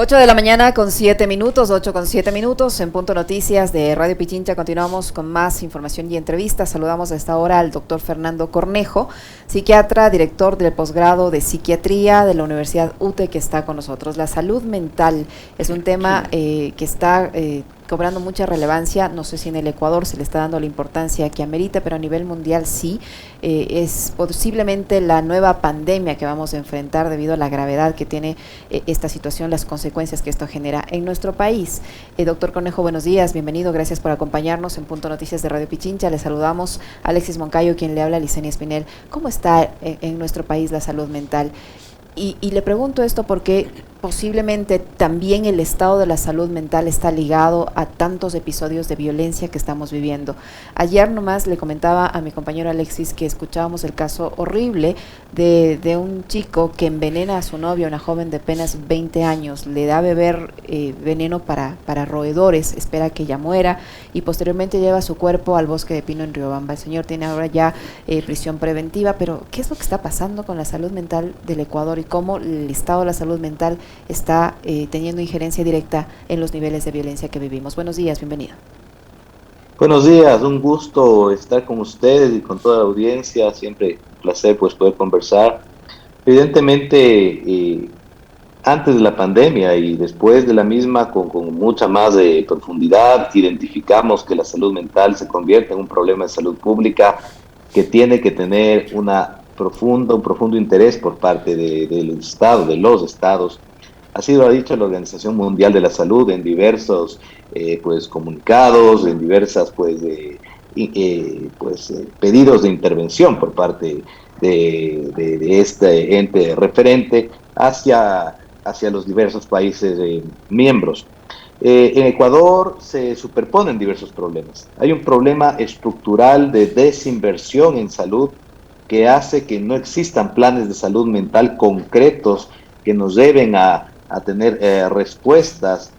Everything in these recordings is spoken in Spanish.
8 de la mañana con 7 minutos, 8 con 7 minutos, en Punto Noticias de Radio Pichincha. Continuamos con más información y entrevistas. Saludamos a esta hora al doctor Fernando Cornejo, psiquiatra, director del posgrado de psiquiatría de la Universidad UTE, que está con nosotros. La salud mental es un tema que está cobrando mucha relevancia. No sé si en el Ecuador se le está dando la importancia que amerita, pero a nivel mundial sí. Es posiblemente la nueva pandemia que vamos a enfrentar debido a la gravedad que tiene esta situación, las consecuencias que esto genera en nuestro país. Doctor Cornejo, buenos días, bienvenido, gracias por acompañarnos en Punto Noticias de Radio Pichincha. Le saludamos a Alexis Moncayo, quien le habla a Licenia Espinel. ¿Cómo está en nuestro país la salud mental? Y le pregunto esto porque posiblemente también el estado de la salud mental está ligado a tantos episodios de violencia que estamos viviendo. Ayer nomás le comentaba a mi compañero Alexis que escuchábamos el caso horrible de un chico que envenena a su novia, una joven de apenas 20 años, le da a beber veneno para roedores, espera que ella muera y posteriormente lleva su cuerpo al bosque de Pino en Riobamba. El señor tiene ahora ya prisión preventiva, pero ¿qué es lo que está pasando con la salud mental del Ecuador y cómo el estado de la salud mental está teniendo injerencia directa en los niveles de violencia que vivimos? Buenos días, bienvenido. Buenos días, un gusto estar con ustedes y con toda la audiencia, siempre un placer pues poder conversar. Evidentemente, antes de la pandemia y después de la misma, con mucha más profundidad, identificamos que la salud mental se convierte en un problema de salud pública que tiene que tener un profundo interés por parte del Estado, de los Estados. Así lo ha dicho la Organización Mundial de la Salud en diversos comunicados, en diversas pedidos de intervención por parte de este ente referente hacia los diversos países miembros. En Ecuador se superponen diversos problemas. Hay un problema estructural de desinversión en salud que hace que no existan planes de salud mental concretos que nos lleven a tener respuestas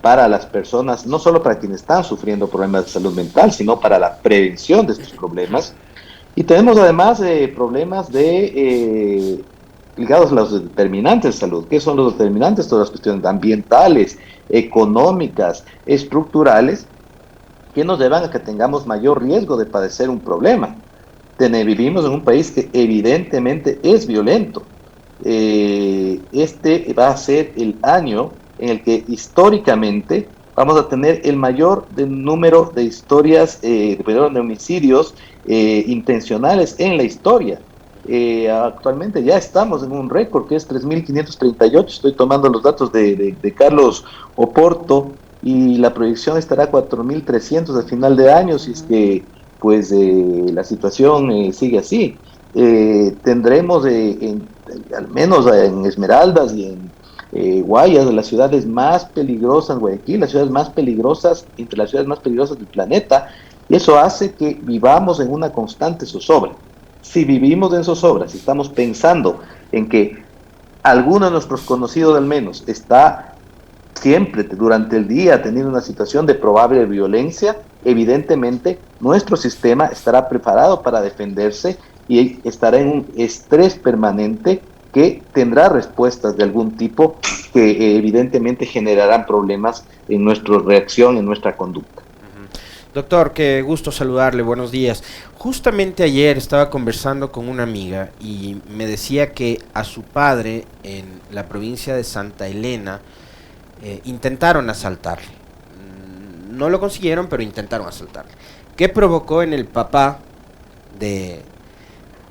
para las personas, no solo para quienes están sufriendo problemas de salud mental, sino para la prevención de estos problemas. Y tenemos además problemas ligados a los determinantes de salud. ¿Qué son los determinantes? Todas las cuestiones ambientales, económicas, estructurales, que nos llevan a que tengamos mayor riesgo de padecer un problema. Vivimos en un país que evidentemente es violento. Este va a ser el año en el que históricamente vamos a tener el mayor número de historias, de homicidios intencionales en la historia. Actualmente ya estamos en un récord que es 3.538, estoy tomando los datos de Carlos Oporto y la proyección estará 4.300 al final de año si es que la situación sigue así. Tendremos al menos en Esmeraldas y en Guayas, de las ciudades más peligrosas, Guayaquil, las ciudades más peligrosas, entre las ciudades más peligrosas del planeta, y eso hace que vivamos en una constante zozobra. Si vivimos en zozobra, si estamos pensando en que alguno de nuestros conocidos al menos está siempre durante el día teniendo una situación de probable violencia, evidentemente nuestro sistema estará preparado para defenderse y estará en un estrés permanente que tendrá respuestas de algún tipo que evidentemente generarán problemas en nuestra reacción, en nuestra conducta. Doctor, qué gusto saludarle, buenos días. Justamente ayer estaba conversando con una amiga y me decía que a su padre en la provincia de Santa Elena intentaron asaltarle. No lo consiguieron, pero intentaron asaltarle. ¿Qué provocó en el papá de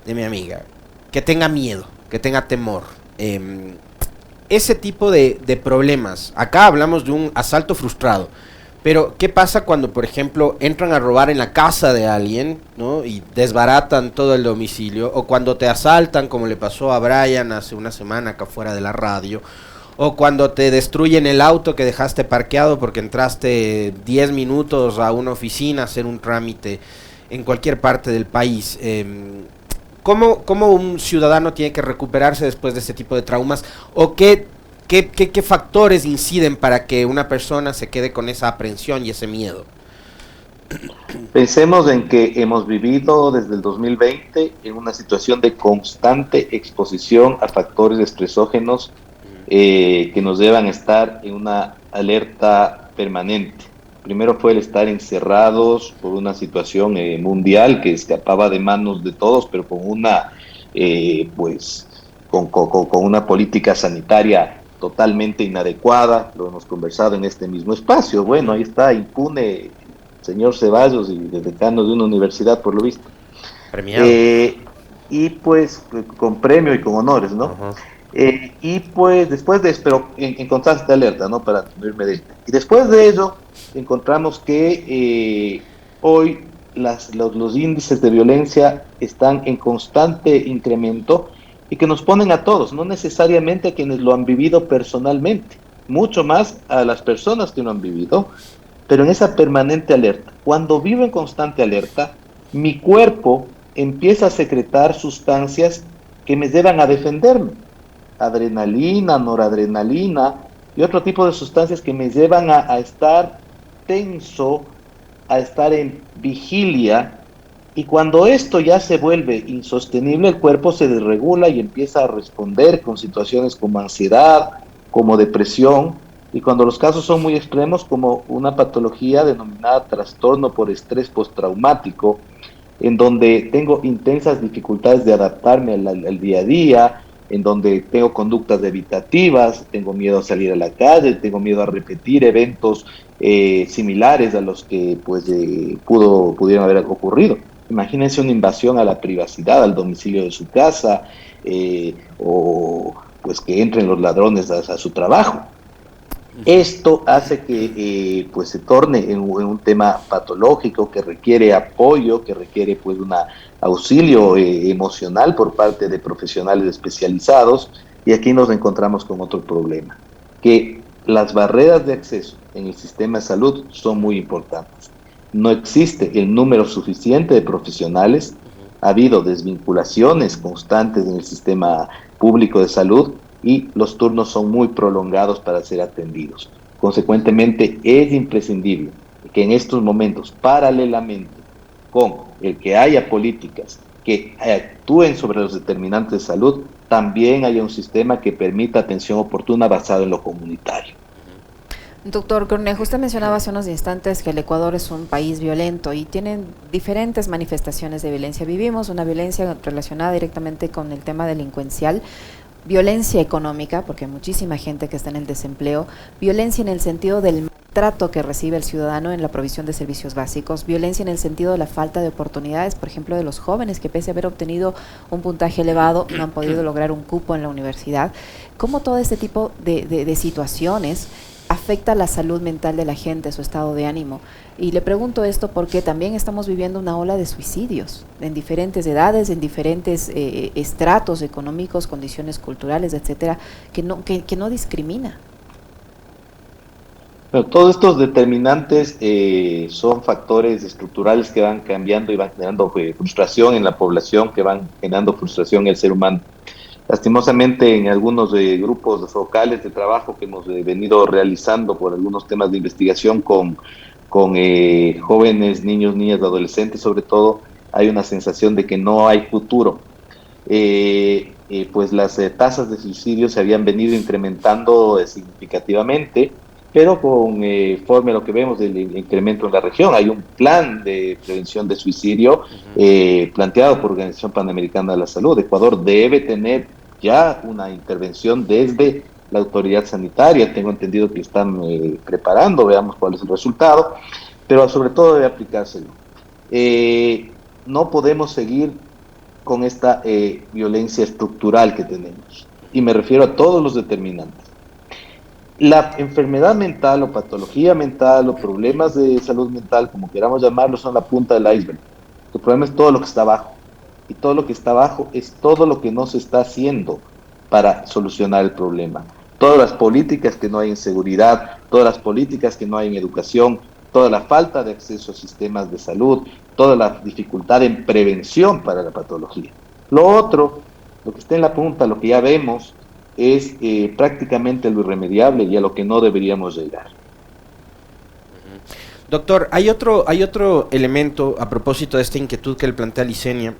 mi amiga? Que tenga miedo, que tenga temor. Ese tipo de problemas. Acá hablamos de un asalto frustrado. Pero, ¿qué pasa cuando, por ejemplo, entran a robar en la casa de alguien, ¿no? Y desbaratan todo el domicilio? O cuando te asaltan, como le pasó a Brian hace una semana acá fuera de la radio. O cuando te destruyen el auto que dejaste parqueado porque entraste 10 minutos a una oficina a hacer un trámite en cualquier parte del país. ¿Cómo un ciudadano tiene que recuperarse después de este tipo de traumas? ¿O qué factores inciden para que una persona se quede con esa aprensión y ese miedo? Pensemos en que hemos vivido desde el 2020 en una situación de constante exposición a factores estresógenos que nos llevan a estar en una alerta permanente. Primero fue el estar encerrados por una situación mundial que escapaba de manos de todos, pero con una, pues, con una política sanitaria totalmente inadecuada. Lo hemos conversado en este mismo espacio. Bueno, ahí está, impune el señor Ceballos y de decano de una universidad, por lo visto. Premiado. Y pues con premio y con honores, ¿no? Ajá. Y pues después de eso, pero en constante alerta, ¿no? Para tenerme de... Y después de ello, encontramos que hoy los índices de violencia están en constante incremento y que nos ponen a todos, no necesariamente a quienes lo han vivido personalmente, mucho más a las personas que lo han vivido, pero en esa permanente alerta. Cuando vivo en constante alerta, mi cuerpo empieza a secretar sustancias que me llevan a defenderme. Adrenalina, noradrenalina y otro tipo de sustancias que me llevan a estar tenso, a estar en vigilia, y cuando esto ya se vuelve insostenible, el cuerpo se desregula y empieza a responder con situaciones como ansiedad, como depresión, y cuando los casos son muy extremos, como una patología denominada trastorno por estrés postraumático, en donde tengo intensas dificultades de adaptarme al día a día, en donde tengo conductas evitativas, tengo miedo a salir a la calle, tengo miedo a repetir eventos similares a los que pues pudieron haber ocurrido. Imagínense una invasión a la privacidad, al domicilio de su casa, o pues que entren los ladrones a su trabajo. Esto hace que pues se torne en un tema patológico que requiere apoyo, que requiere pues un auxilio emocional por parte de profesionales especializados, y aquí nos encontramos con otro problema, que las barreras de acceso en el sistema de salud son muy importantes. No existe el número suficiente de profesionales, ha habido desvinculaciones constantes en el sistema público de salud, y los turnos son muy prolongados para ser atendidos. Consecuentemente, es imprescindible que en estos momentos, paralelamente con el que haya políticas que actúen sobre los determinantes de salud, también haya un sistema que permita atención oportuna basado en lo comunitario. Doctor Cornejo, usted mencionaba hace unos instantes que el Ecuador es un país violento y tienen diferentes manifestaciones de violencia. Vivimos una violencia relacionada directamente con el tema delincuencial, violencia económica, porque hay muchísima gente que está en el desempleo, violencia en el sentido del maltrato que recibe el ciudadano en la provisión de servicios básicos, violencia en el sentido de la falta de oportunidades, por ejemplo, de los jóvenes que pese a haber obtenido un puntaje elevado no han podido lograr un cupo en la universidad. ¿Cómo todo este tipo de situaciones afecta la salud mental de la gente, su estado de ánimo? Y le pregunto esto porque también estamos viviendo una ola de suicidios en diferentes edades, en diferentes estratos económicos, condiciones culturales, etcétera, que no discrimina. Pero todos estos determinantes son factores estructurales que van cambiando y van generando frustración en la población, que van generando frustración en el ser humano. Lastimosamente, en algunos grupos focales de trabajo que hemos venido realizando por algunos temas de investigación con jóvenes, niños, niñas, adolescentes, sobre todo, hay una sensación de que no hay futuro. Pues las tasas de suicidio se habían venido incrementando significativamente, pero conforme a lo que vemos del incremento en la región, hay un plan de prevención de suicidio planteado por Organización Panamericana de la Salud. Ecuador debe tener ya una intervención desde la autoridad sanitaria, tengo entendido que están preparando, veamos cuál es el resultado, pero sobre todo debe aplicárselo. No podemos seguir con esta violencia estructural que tenemos, y me refiero a todos los determinantes. La enfermedad mental o patología mental o problemas de salud mental, como queramos llamarlo, son la punta del iceberg. El problema es todo lo que está abajo, y todo lo que está abajo es todo lo que no se está haciendo para solucionar el problema. Todas las políticas que no hay en seguridad, todas las políticas que no hay en educación, toda la falta de acceso a sistemas de salud, toda la dificultad en prevención para la patología. Lo otro, lo que está en la punta, lo que ya vemos, es prácticamente lo irremediable y a lo que no deberíamos llegar. Doctor, hay otro elemento a propósito de esta inquietud que le plantea Licenia,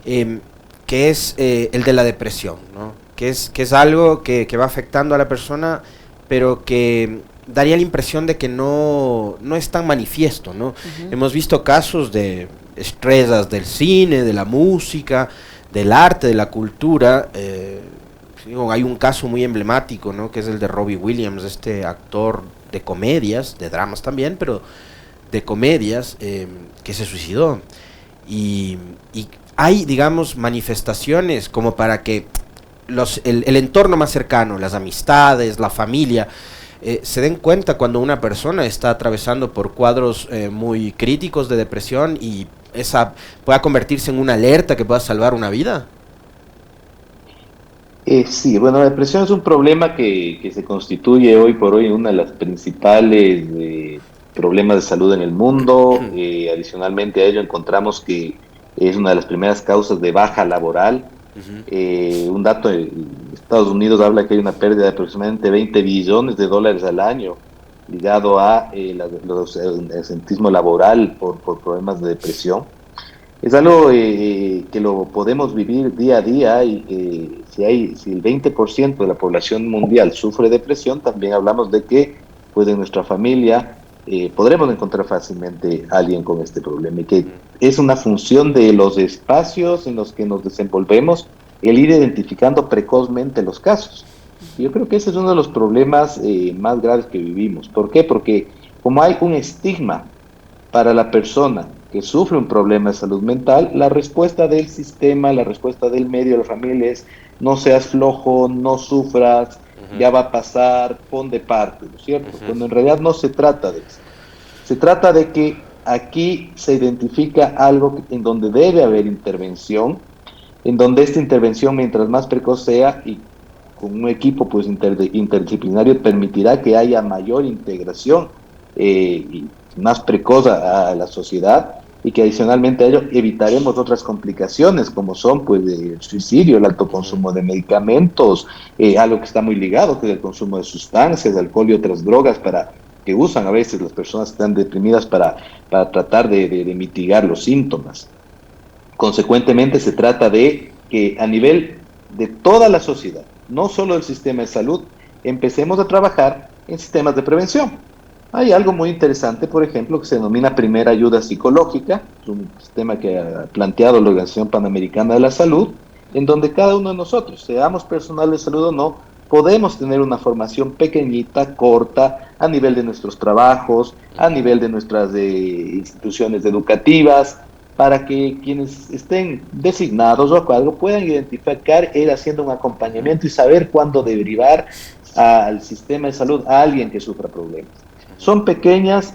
que es el de la depresión, ¿no? que es algo que va afectando a la persona, pero que daría la impresión de que no es tan manifiesto, ¿no? Hemos visto casos de estrellas del cine, de la música, del arte, de la cultura. Hay un caso muy emblemático, ¿no? Que es el de Robbie Williams, este actor de comedias, de dramas también, pero de comedias, que se suicidó. Y hay, digamos, manifestaciones como para que el entorno más cercano, las amistades, la familia, se den cuenta cuando una persona está atravesando por cuadros muy críticos de depresión, y esa pueda convertirse en una alerta que pueda salvar una vida. Sí, bueno, la depresión es un problema que se constituye hoy por hoy en una de las principales problemas de salud en el mundo. Adicionalmente a ello encontramos que es una de las primeras causas de baja laboral. Un dato de Estados Unidos habla que hay una pérdida de aproximadamente $20 billones al año ligado a el absentismo laboral por problemas de depresión. Es algo que lo podemos vivir día a día, y que si el 20% de la población mundial sufre depresión, también hablamos de que pues en nuestra familia podremos encontrar fácilmente a alguien con este problema, y que es una función de los espacios en los que nos desenvolvemos el ir identificando precozmente los casos. Y yo creo que ese es uno de los problemas más graves que vivimos. ¿Por qué? Porque como hay un estigma para la persona que sufre un problema de salud mental, la respuesta del sistema, la respuesta del medio, de la familia es: no seas flojo, no sufras, ya va a pasar, pon de parte, ¿no es cierto? Cuando en realidad no se trata de eso. Se trata de que aquí se identifica algo en donde debe haber intervención, en donde esta intervención, mientras más precoz sea y con un equipo pues interdisciplinario, permitirá que haya mayor integración y más precoz a la sociedad, y que adicionalmente a ello evitaremos otras complicaciones como son pues el suicidio, el alto consumo de medicamentos, algo que está muy ligado, que es el consumo de sustancias, alcohol y otras drogas que usan a veces las personas que están deprimidas para tratar de mitigar los síntomas. Consecuentemente se trata de que a nivel de toda la sociedad, no solo del sistema de salud, empecemos a trabajar en sistemas de prevención. Hay algo muy interesante, por ejemplo, que se denomina primera ayuda psicológica, es un sistema que ha planteado la Organización Panamericana de la Salud, en donde cada uno de nosotros, seamos personal de salud o no, podemos tener una formación pequeñita, corta, a nivel de nuestros trabajos, a nivel de nuestras instituciones educativas, para que quienes estén designados o a cargo puedan identificar, ir haciendo un acompañamiento y saber cuándo derivar al sistema de salud a alguien que sufra problemas. Son pequeñas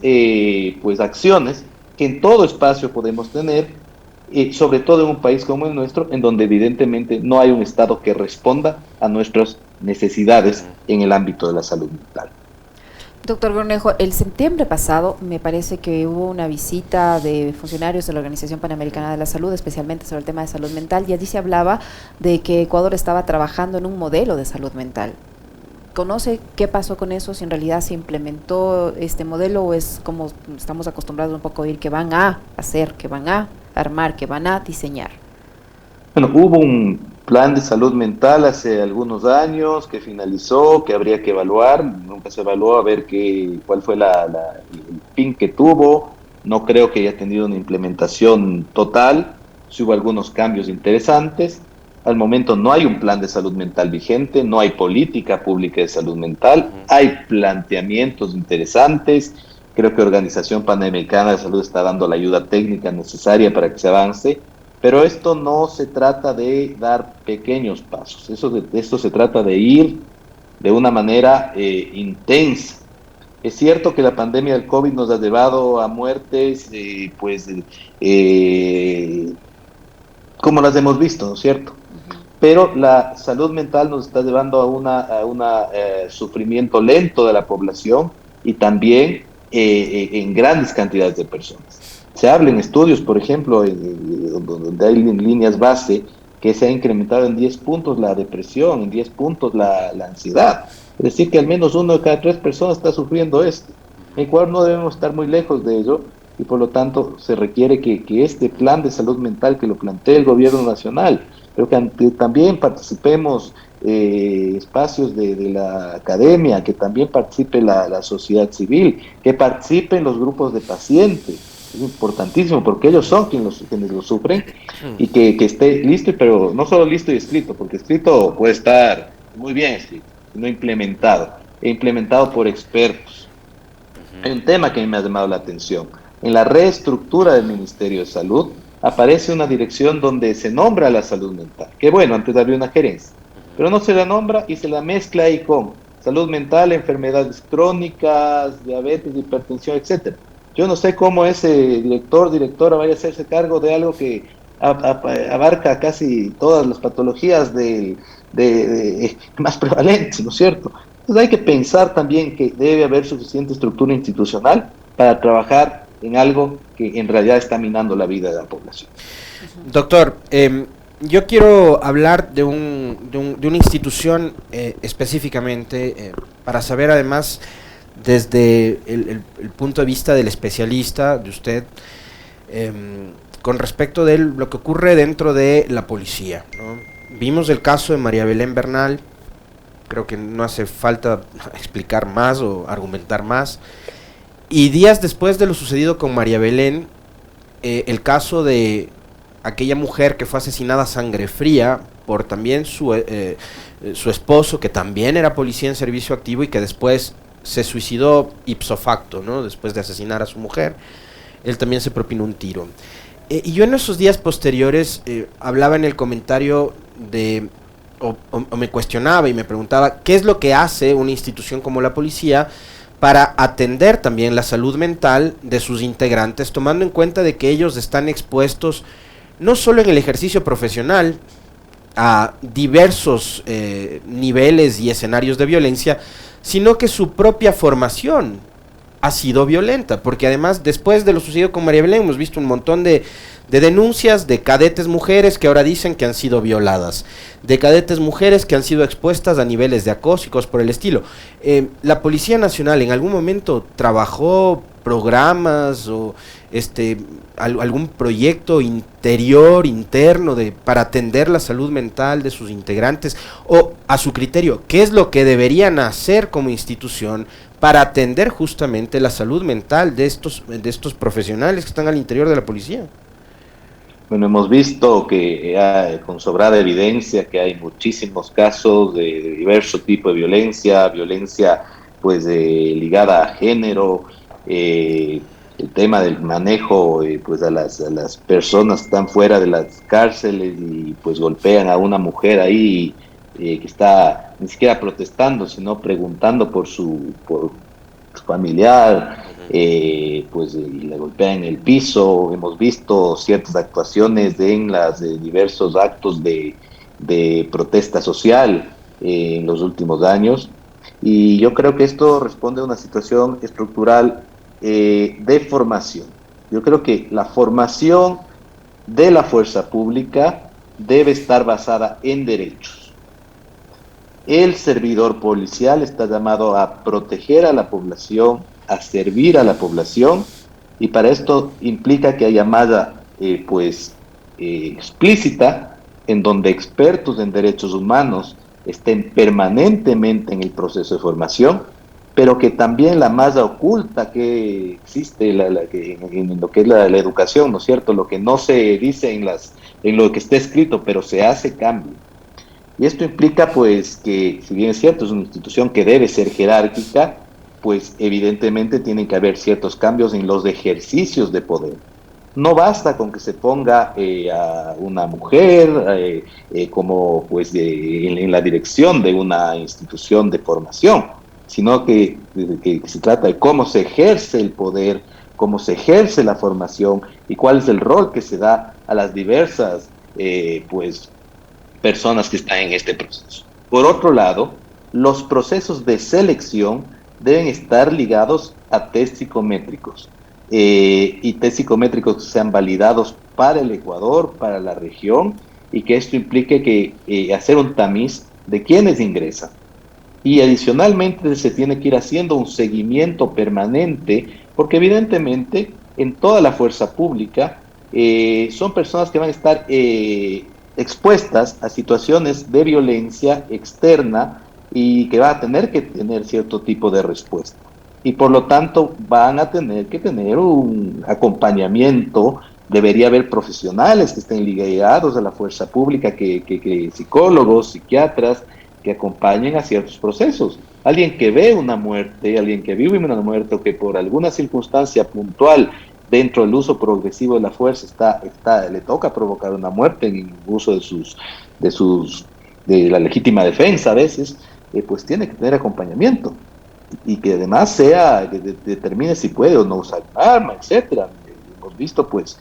pues acciones que en todo espacio podemos tener, sobre todo en un país como el nuestro, en donde evidentemente no hay un Estado que responda a nuestras necesidades en el ámbito de la salud mental. Doctor Cornejo, el septiembre pasado me parece que hubo una visita de funcionarios de la Organización Panamericana de la Salud, especialmente sobre el tema de salud mental, y allí se hablaba de que Ecuador estaba trabajando en un modelo de salud mental. ¿Conoce qué pasó con eso? Si en realidad se implementó este modelo, o es como estamos acostumbrados un poco a oír que van a hacer, que van a armar, que van a diseñar. Bueno, hubo un plan de salud mental hace algunos años que finalizó, que habría que evaluar. Nunca se evaluó a ver cuál fue el fin que tuvo. No creo que haya tenido una implementación total. Sí hubo algunos cambios interesantes. Al momento no hay un plan de salud mental vigente, no hay política pública de salud mental, hay planteamientos interesantes. Creo que la Organización Panamericana de Salud está dando la ayuda técnica necesaria para que se avance, pero esto no se trata de dar pequeños pasos, esto se trata de ir de una manera intensa. Es cierto que la pandemia del COVID nos ha llevado a muertes, como las hemos visto, ¿no es cierto? Pero la salud mental nos está llevando a un sufrimiento lento de la población, y también en grandes cantidades de personas. Se habla en estudios, por ejemplo, donde hay líneas base, que se ha incrementado en 10 puntos la depresión, en 10 puntos la ansiedad. Es decir, que al menos 1 de cada 3 personas está sufriendo esto. En Ecuador no debemos estar muy lejos de ello, y por lo tanto se requiere que este plan de salud mental que lo plantee el gobierno nacional, pero que también participemos espacios de la academia, que también participe la sociedad civil, que participen los grupos de pacientes. Es importantísimo porque ellos son quienes lo sufren, y que esté listo, pero no solo listo y escrito, porque escrito puede estar muy bien escrito, sino implementado, e implementado por expertos. Hay un tema que a mí me ha llamado la atención. En la reestructura del Ministerio de Salud aparece una dirección donde se nombra la salud mental, que bueno, antes había una gerencia, pero no se la nombra y se la mezcla ahí con salud mental, enfermedades crónicas, diabetes, hipertensión, etcétera. Yo no sé cómo ese directora vaya a hacerse cargo de algo que abarca casi todas las patologías más prevalentes, ¿no es cierto? Entonces hay que pensar también que debe haber suficiente estructura institucional para trabajar en algo que en realidad está minando la vida de la población. Doctor, yo quiero hablar de una institución específicamente, para saber además desde el punto de vista del especialista, de usted, con respecto de lo que ocurre dentro de la policía, ¿no? Vimos el caso de María Belén Bernal, creo que no hace falta explicar más o argumentar más, y días después de lo sucedido con María Belén, el caso de aquella mujer que fue asesinada a sangre fría por también su esposo, que también era policía en servicio activo y que después se suicidó ipso facto, ¿no? Después de asesinar a su mujer, él también se propinó un tiro. Y yo en esos días posteriores hablaba en el comentario o me cuestionaba y me preguntaba qué es lo que hace una institución como la policía para atender también la salud mental de sus integrantes, tomando en cuenta de que ellos están expuestos no solo en el ejercicio profesional a diversos niveles y escenarios de violencia, sino que su propia formación ha sido violenta, porque además después de lo sucedido con María Belén hemos visto un montón de denuncias de cadetes mujeres que ahora dicen que han sido violadas, de cadetes mujeres que han sido expuestas a niveles de acoso y cosas por el estilo. La Policía Nacional en algún momento trabajó programas o algún proyecto interno para atender la salud mental de sus integrantes, o a su criterio, ¿qué es lo que deberían hacer como institución para atender justamente la salud mental de estos profesionales que están al interior de la policía? Bueno, hemos visto que con sobrada evidencia que hay muchísimos casos de diverso tipo de violencia pues ligada a género, el tema del manejo pues a las personas que están fuera de las cárceles y pues golpean a una mujer ahí que está ni siquiera protestando, sino preguntando por su familiar, pues y la golpean en el piso. Hemos visto ciertas actuaciones en las diversos actos de protesta social en los últimos años, y yo creo que esto responde a una situación estructural de formación. Yo creo que la formación de la fuerza pública debe estar basada en derechos. El servidor policial está llamado a proteger a la población, a servir a la población, y para esto implica que haya llamada explícita, en donde expertos en derechos humanos estén permanentemente en el proceso de formación, pero que también la malla oculta que existe en lo que es la educación, ¿no es cierto? Lo que no se dice en lo que está escrito, pero se hace cambio. Y esto implica pues que, si bien es cierto, es una institución que debe ser jerárquica, pues evidentemente tienen que haber ciertos cambios en los ejercicios de poder. No basta con que se ponga a una mujer como pues en la dirección de una institución de formación, sino que se trata de cómo se ejerce el poder, cómo se ejerce la formación y cuál es el rol que se da a las diversas personas que están en este proceso. Por otro lado, los procesos de selección deben estar ligados a test psicométricos, y test psicométricos que sean validados para el Ecuador, para la región, y que esto implique que hacer un tamiz de quienes ingresan. Y adicionalmente se tiene que ir haciendo un seguimiento permanente, porque evidentemente en toda la fuerza pública son personas que van a estar expuestas a situaciones de violencia externa y que va a tener que tener cierto tipo de respuesta. Y por lo tanto van a tener que tener un acompañamiento. Debería haber profesionales que estén ligados a la fuerza pública, que psicólogos, psiquiatras, que acompañen a ciertos procesos. Alguien que ve una muerte, alguien que vive una muerte o que por alguna circunstancia puntual dentro del uso progresivo de la fuerza le toca provocar una muerte en el uso de la legítima defensa a veces, pues tiene que tener acompañamiento y que además determine si puede o no usar un arma, etcétera. Hemos visto pues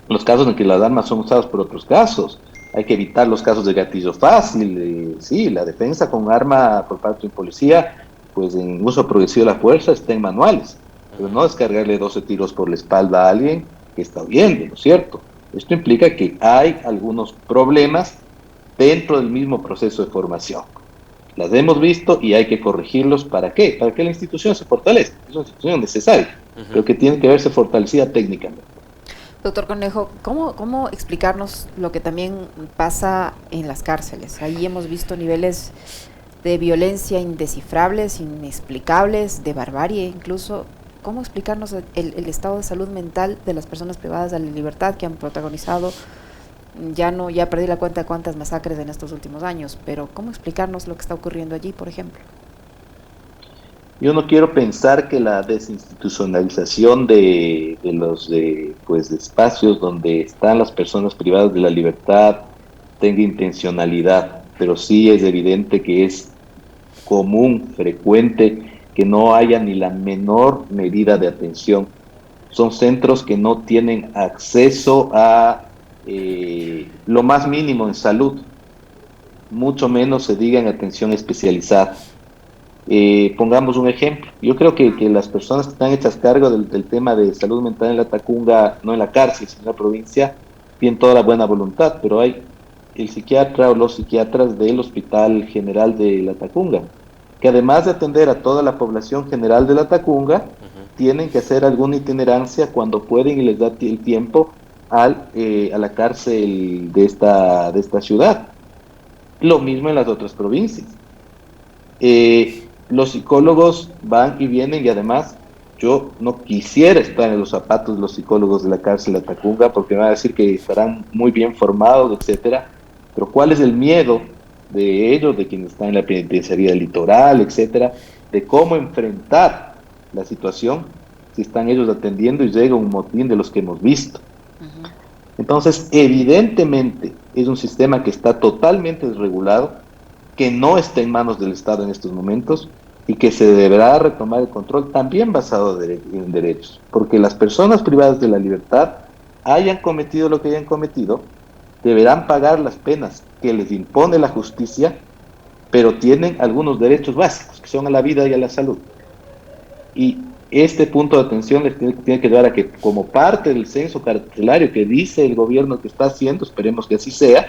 los casos en que las armas son usadas por otros casos. Hay que evitar los casos de gatillo fácil. Sí, la defensa con arma por parte de un policía, pues en uso progresivo de la fuerza está en manuales, pero no descargarle 12 tiros por la espalda a alguien que está huyendo, ¿no es cierto? Esto implica que hay algunos problemas dentro del mismo proceso de formación. Las hemos visto y hay que corregirlos. ¿Para qué? Para que la institución se fortalezca. Es una institución necesaria, pero que tiene que verse fortalecida técnicamente. Doctor Cornejo, ¿cómo explicarnos lo que también pasa en las cárceles? Ahí hemos visto niveles de violencia indescifrables, inexplicables, de barbarie incluso. ¿Cómo explicarnos el estado de salud mental de las personas privadas de la libertad que han protagonizado, ya perdí la cuenta de cuántas masacres en estos últimos años, pero cómo explicarnos lo que está ocurriendo allí, por ejemplo? Yo no quiero pensar que la desinstitucionalización de espacios donde están las personas privadas de la libertad tenga intencionalidad, pero sí es evidente que es común, frecuente, que no haya ni la menor medida de atención. Son centros que no tienen acceso a lo más mínimo en salud, mucho menos se diga en atención especializada. Pongamos un ejemplo. Yo creo que las personas que están hechas cargo del tema de salud mental en la Tacunga, no en la cárcel, sino en la provincia, tienen toda la buena voluntad, pero hay el psiquiatra o los psiquiatras del Hospital General de la Tacunga, que además de atender a toda la población general de la Tacunga, tienen que hacer alguna itinerancia cuando pueden y les da el tiempo a la cárcel de esta ciudad. Lo mismo en las otras provincias. Los psicólogos van y vienen y además yo no quisiera estar en los zapatos de los psicólogos de la cárcel de Tacunga porque me van a decir que estarán muy bien formados, etcétera, pero ¿cuál es el miedo de ellos, de quienes están en la penitenciaría del litoral, etcétera, de cómo enfrentar la situación si están ellos atendiendo y llega un motín de los que hemos visto? Uh-huh. Entonces, evidentemente es un sistema que está totalmente desregulado, que no está en manos del Estado en estos momentos y que se deberá retomar el control también basado en derechos, porque las personas privadas de la libertad hayan cometido lo que hayan cometido, deberán pagar las penas que les impone la justicia, pero tienen algunos derechos básicos, que son a la vida y a la salud. Y este punto de atención les tiene que llevar a que, como parte del censo carcelario que dice el gobierno que está haciendo, esperemos que así sea,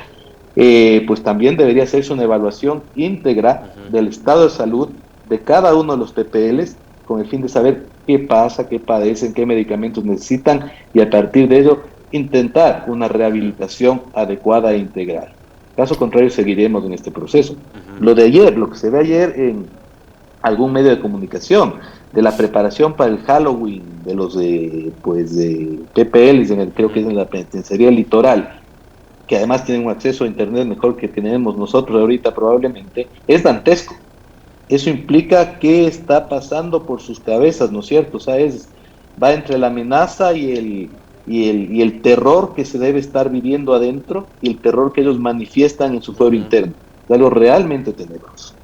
pues también debería hacerse una evaluación íntegra del estado de salud de cada uno de los PPLs con el fin de saber qué pasa, qué padecen, qué medicamentos necesitan y a partir de ello intentar una rehabilitación adecuada e integral. Caso contrario, seguiremos en este proceso. Lo de ayer, lo que se ve ayer en algún medio de comunicación, de la preparación para el Halloween de los de PPLs, creo que es en la penitenciaría litoral, que además tienen un acceso a internet mejor que tenemos nosotros ahorita probablemente, es dantesco. Eso implica qué está pasando por sus cabezas, ¿no es cierto? O sea, va entre la amenaza y el terror que se debe estar viviendo adentro y el terror que ellos manifiestan en su fuero interno. Es algo realmente tenebroso.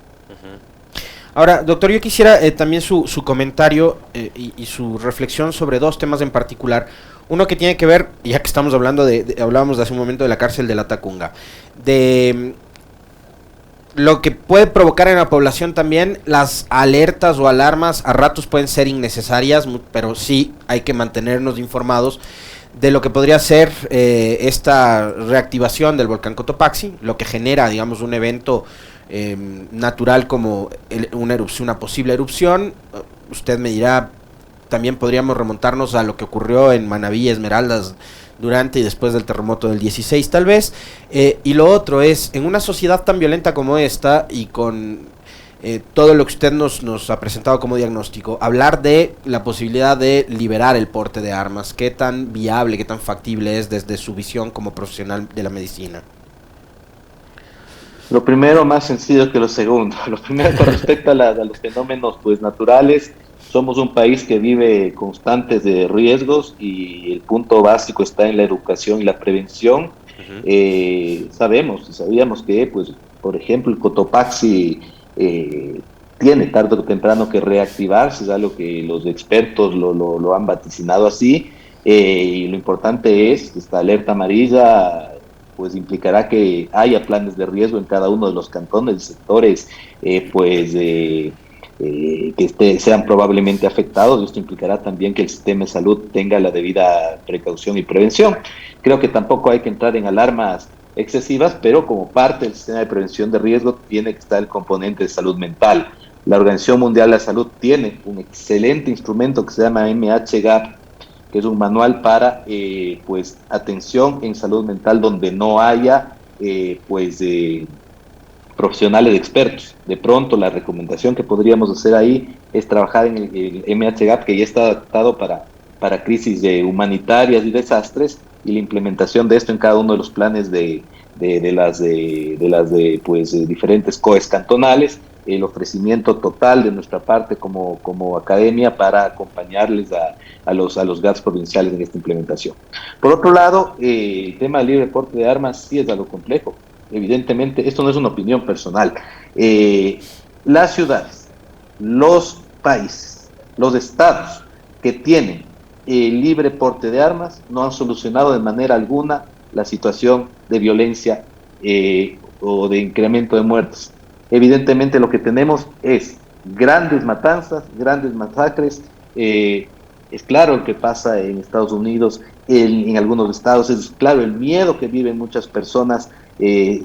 Ahora, doctor, yo quisiera también su comentario y su reflexión sobre dos temas en particular. Uno que tiene que ver, ya que estamos hablando hablábamos de hace un momento de la cárcel de la Tacunga, de lo que puede provocar en la población también. Las alertas o alarmas a ratos pueden ser innecesarias, pero sí hay que mantenernos informados de lo que podría ser esta reactivación del volcán Cotopaxi, lo que genera, digamos, un evento natural como una posible erupción. Usted me dirá, también podríamos remontarnos a lo que ocurrió en Manabí, Esmeraldas, durante y después del terremoto del 16 tal vez. Y lo otro es, en una sociedad tan violenta como esta y con todo lo que usted nos ha presentado como diagnóstico, hablar de la posibilidad de liberar el porte de armas, ¿qué tan viable, qué tan factible es desde su visión como profesional de la medicina? Lo primero, más sencillo que lo segundo. Lo primero, con respecto a los fenómenos pues naturales, somos un país que vive constantes de riesgos y el punto básico está en la educación y la prevención. Sabíamos que, pues, por ejemplo, el Cotopaxi tiene tarde o temprano que reactivarse, es algo que los expertos lo han vaticinado así, y lo importante es, esta alerta amarilla pues implicará que haya planes de riesgo en cada uno de los cantones y sectores, sean probablemente afectados. Esto implicará también que el sistema de salud tenga la debida precaución y prevención. Creo que tampoco hay que entrar en alarmas excesivas, pero como parte del sistema de prevención de riesgo tiene que estar el componente de salud mental. La Organización Mundial de la Salud tiene un excelente instrumento que se llama MHGAP, que es un manual para atención en salud mental donde no haya profesionales expertos. De pronto la recomendación que podríamos hacer ahí es trabajar en el MHGAP, que ya está adaptado para crisis humanitarias y desastres, y la implementación de esto en cada uno de los planes de las diferentes COEs cantonales, el ofrecimiento total de nuestra parte como academia para acompañarles a los GATS provinciales en esta implementación. Por otro lado, el tema del libre porte de armas sí es algo complejo. Evidentemente, esto no es una opinión personal. Las ciudades, los países, los estados que tienen libre porte de armas no han solucionado de manera alguna la situación de violencia o de incremento de muertes. Evidentemente lo que tenemos es grandes matanzas, grandes masacres. Es claro lo que pasa en Estados Unidos, en algunos estados, es claro el miedo que viven muchas personas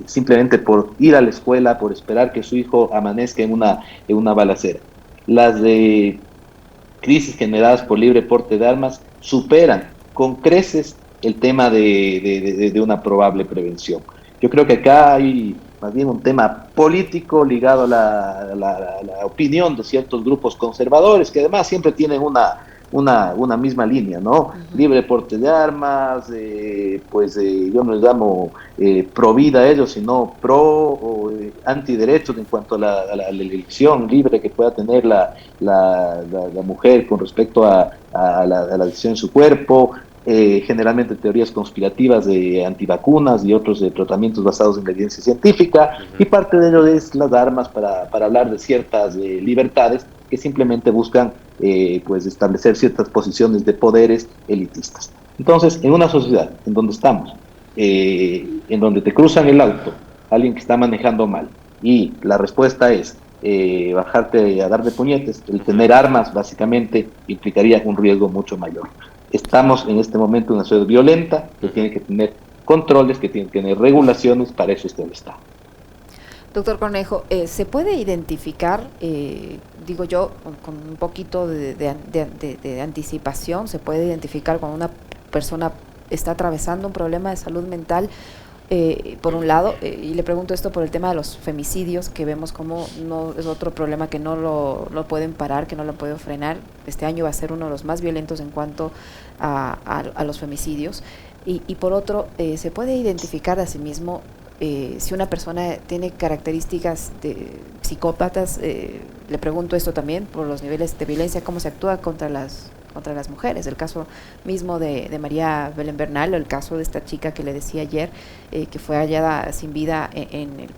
simplemente por ir a la escuela, por esperar que su hijo amanezca en una balacera. Las de crisis generadas por libre porte de armas superan con creces el tema de una probable prevención. Yo creo que acá hay más bien un tema político ligado a la opinión de ciertos grupos conservadores, que además siempre tienen una misma línea, ¿no? Uh-huh. Libre porte de armas, yo no les llamo pro vida a ellos, sino pro o antiderechos en cuanto a la elección libre que pueda tener la mujer con respecto a la decisión de su cuerpo. Generalmente teorías conspirativas de antivacunas y otros de tratamientos basados en la evidencia científica, y parte de ello es las armas para hablar de ciertas libertades que simplemente buscan establecer ciertas posiciones de poderes elitistas. Entonces, en una sociedad en donde estamos, en donde te cruzan el auto alguien que está manejando mal y la respuesta es bajarte a dar de puñetes, el tener armas básicamente implicaría un riesgo mucho mayor. Estamos en este momento en una sociedad violenta que tiene que tener controles, que tiene que tener regulaciones, para eso está el Estado. Doctor Cornejo, ¿se puede identificar, digo yo, con un poquito de anticipación, se puede identificar cuando una persona está atravesando un problema de salud mental, por un lado, y le pregunto esto por el tema de los femicidios, que vemos como no es otro problema que no lo pueden parar, que no lo pueden frenar? Este año va a ser uno de los más violentos en cuanto a los femicidios, y por otro, se puede identificar a sí mismo si una persona tiene características de psicópatas. Le pregunto esto también por los niveles de violencia, cómo se actúa contra las mujeres, el caso mismo de María Belén Bernal, o el caso de esta chica que le decía ayer, que fue hallada sin vida en el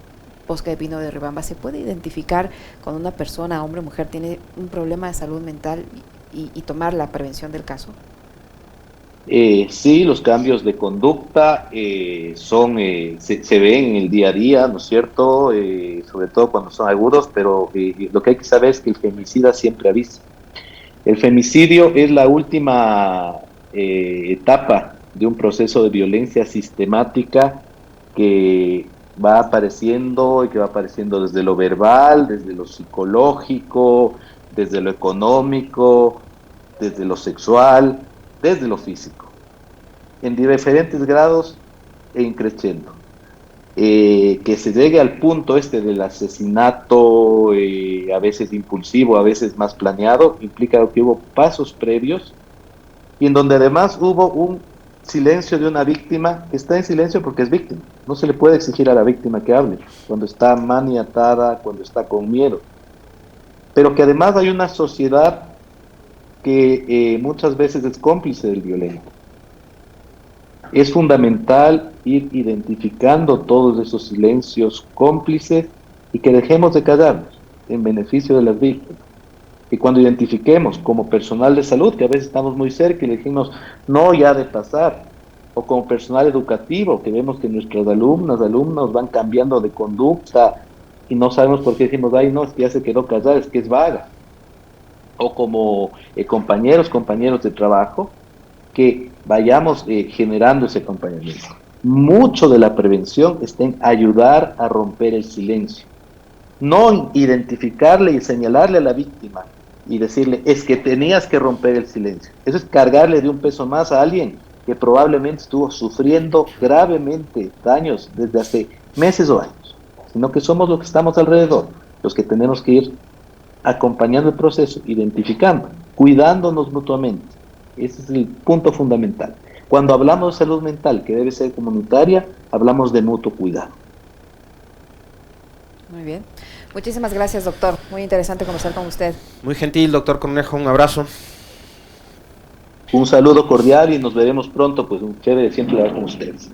bosque de pino de Ribamba. ¿Se puede identificar cuando una persona, hombre o mujer, tiene un problema de salud mental y tomar la prevención del caso? Sí, los cambios de conducta se ven en el día a día, ¿no es cierto? Sobre todo cuando son agudos, pero lo que hay que saber es que el femicida siempre avisa. El femicidio es la última etapa de un proceso de violencia sistemática que va apareciendo desde lo verbal, desde lo psicológico, desde lo económico, desde lo sexual, desde lo físico. en diferentes grados e increciendo. Que se llegue al punto este del asesinato, a veces impulsivo, a veces más planeado, implica que hubo pasos previos y en donde además hubo un silencio de una víctima que está en silencio porque es víctima. No se le puede exigir a la víctima que hable cuando está maniatada, cuando está con miedo. Pero que además hay una sociedad que muchas veces es cómplice del violento. Es fundamental ir identificando todos esos silencios cómplices y que dejemos de callarnos en beneficio de las víctimas. Y cuando identifiquemos como personal de salud, que a veces estamos muy cerca y le decimos, no, ya de pasar, o como personal educativo, que vemos que nuestras alumnos van cambiando de conducta y no sabemos por qué decimos, ay, no, es que ya se quedó callada, es que es vaga. O como compañeros de trabajo, que vayamos generando ese acompañamiento. Mucho de la prevención está en ayudar a romper el silencio. No identificarle y señalarle a la víctima y decirle, es que tenías que romper el silencio. Eso es cargarle de un peso más a alguien que probablemente estuvo sufriendo gravemente daños desde hace meses o años, sino que somos los que estamos alrededor, los que tenemos que ir acompañando el proceso, identificando, cuidándonos mutuamente. Ese es el punto fundamental. Cuando hablamos de salud mental, que debe ser comunitaria, hablamos de mutuo cuidado. Muy bien. Muchísimas gracias, doctor. Muy interesante conversar con usted. Muy gentil, doctor Cornejo. Un abrazo. Un saludo cordial y nos veremos pronto. Pues un chévere siempre hablar con ustedes.